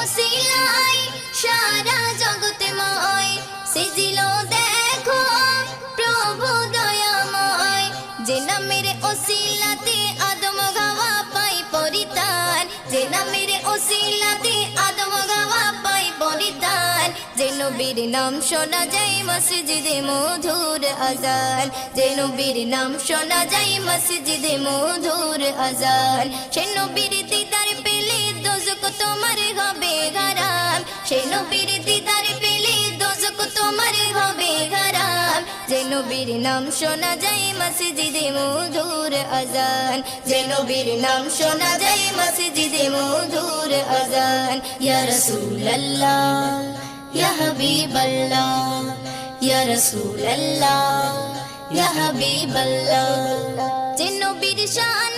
ওসিলায় সারা জগৎময় সিজিল দেখো প্রভু দয়াময়। যে নামের ওসিলাতে আদম গাওয়া পাই পরিত্রাণ, যে নামের ওসিলাতে আদম গাওয়া পাই পরিত্রাণ। যে নবীর নাম শোনা যায় মসজিদে মধুর আজান, যে নবীর নাম শোনা যায় মসজিদে মধুর আজান। সে নবীর দিদার পেলে দোজখ তোমার হবে হারাম, সে নবীর দিদার পেলে দোজখ তোমার হবে হারাম। যে নবীর নাম শোনা যায় মসজিদে মধুর আজান, যে নবীর নাম শোনা যায় মসজিদে মধুর আজান। ইয়া রাসূলুল্লাহ ইয়া হাবিবাল্লাহ, ইয়া রাসূলুল্লাহ ইয়া হাবিবাল্লাহ। যে নবীর শান